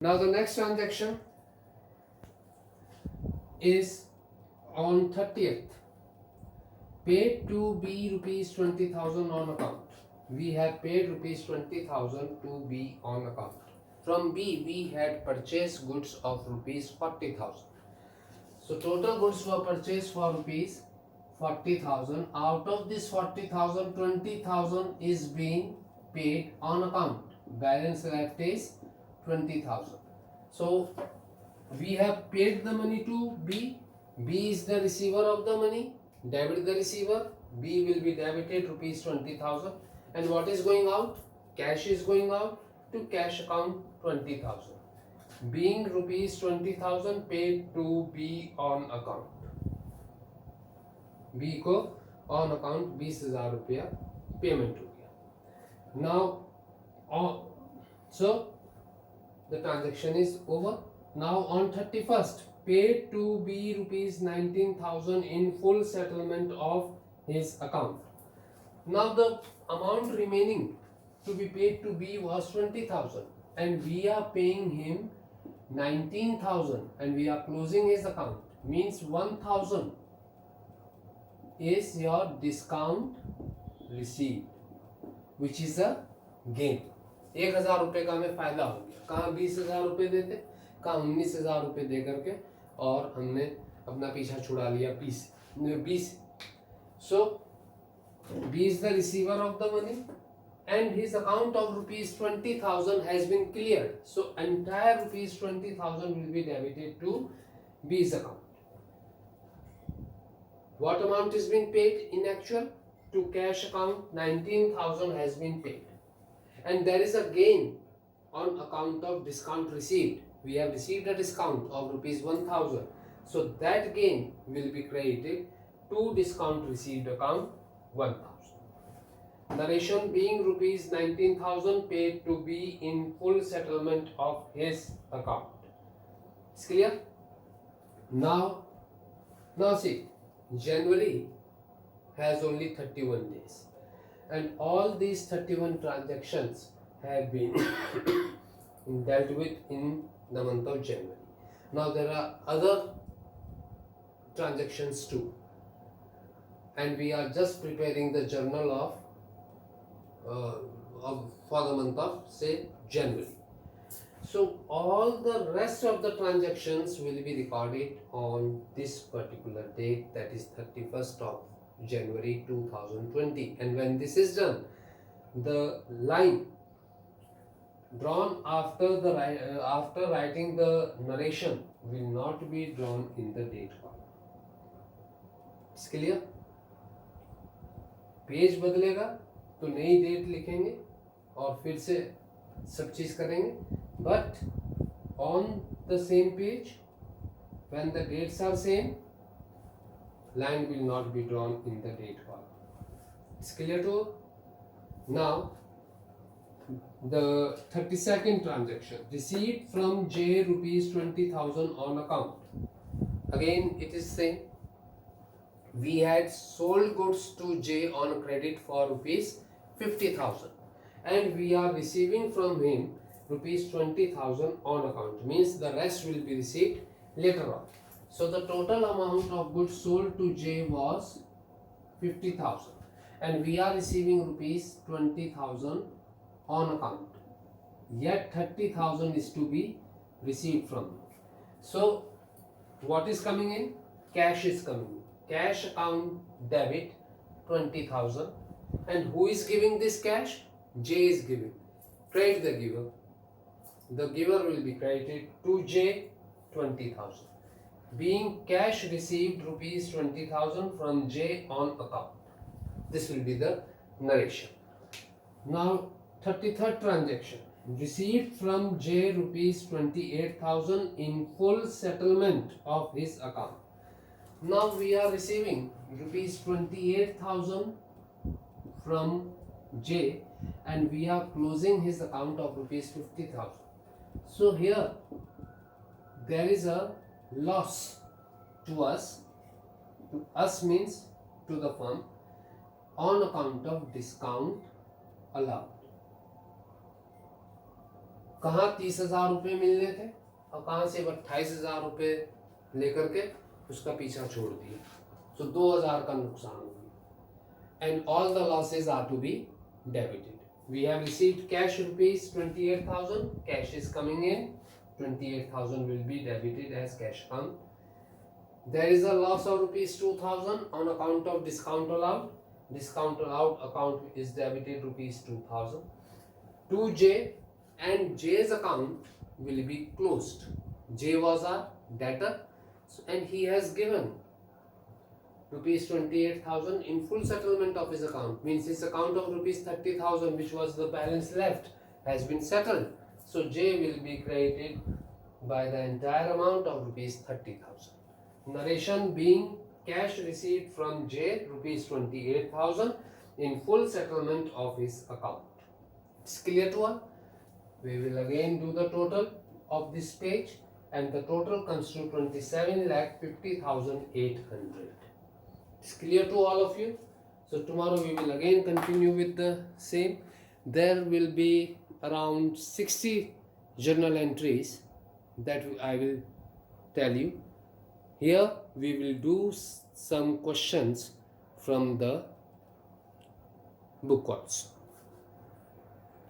Now the next transaction is on 30th. Paid to B rupees 20,000 on account. We have paid rupees 20,000 to B on account. From B we had purchased goods of rupees 40,000. So total goods were purchased for rupees 40,000. Out of this 40,000, 20,000 is being paid on account. Balance left is 20,000. So we have paid the money to B. B is the receiver of the money. Debit the receiver. B will be debited rupees 20,000. And what is going out? Cash is going out to cash account 20,000. Being rupees 20,000 paid to B on account. B को on account 20,000 रुपया payment हो गया. Now, so the transaction is over. Now on 31st, paid to B rupees 19,000 in full settlement of his account. Now the amount remaining to be paid to B was 20,000 and we are paying him 19,000 and we are closing his account. Means 1,000 is your discount received, which is a gain. 1,000 रुपये का हमें फायदा हो गया. कहाँ 20,000 रुपये देते, कहाँ 19,000 रुपये दे करके और हमने अपना पीछा छुड़ा लिया 20. So B is the receiver of the money and his account of rupees 20,000 has been cleared. So entire rupees 20,000 will be debited to B's account. What amount is being paid in actual? To cash account 19,000 has been paid. And there is a gain on account of discount received. We have received a discount of rupees 1,000. So that gain will be credited to discount received account 1,000. Narration being rupees 19,000 paid to B in full settlement of his account. It's clear? Now see, January has only 31 days and all these 31 transactions have been dealt with in the month of January. Now there are other transactions too and we are just preparing the journal for the month of say January. So all the rest of the transactions will be recorded on this particular date, that is 31st of January 2020. And when this is done, the line drawn after writing the narration will not be drawn in the date column. It's clear? Page बदलेगा तो नई date लिखेंगे और फिर से सब चीज करेंगे, but on the same page when the dates are same, line will not be drawn in the date column. It's clear to all? Now the 32nd transaction, received from J rupees 20,000 on account. Again it is same. We had sold goods to J on credit for rupees 50,000 and we are receiving from him rupees 20,000 on account. Means the rest will be received later on. So the total amount of goods sold to J was 50,000 and we are receiving rupees 20,000 on account. Yet 30,000 is to be received from him. So what is coming in? Cash is coming in. Cash account debit 20,000 and who is giving this cash? J is giving. Credit the giver. The giver will be credited to J 20,000. Being cash received rupees 20,000 from J on account. This will be the narration. Now 33rd transaction, received from J rupees 28,000 in full settlement of his account. Now we are receiving rupees 28,000 from J and we are closing his account of rupees 50,000. So here there is a loss to us. To us means to the firm on account of discount allowed. कहाँ 30,000 रुपये मिलने थे और कहाँ से 28,000 रुपये लेकर के उसका पीछा छोड़ दिया, तो 2,000 का नुकसान हो गया। And all the losses are to be debited. We have received cash rupees 28,000. Cash is coming in. 28,000 will be debited as cash account. There is a loss of rupees 2,000 on account of discount allowed. Discount allowed account is debited rupees 2,000. To J, and J's account will be closed. J was a debtor and he has given rupees 28,000 in full settlement of his account. Means his account of rupees 30,000 which was the balance left has been settled. So J will be credited by the entire amount of rupees 30,000. Narration being cash received from J rupees 28,000 in full settlement of his account. It's clear to all? We will again do the total of this page and the total comes to 27,50,800. It's clear to all of you. So tomorrow we will again continue with the same. There will be around 60 journal entries that I will tell you. Here we will do some questions from the book also.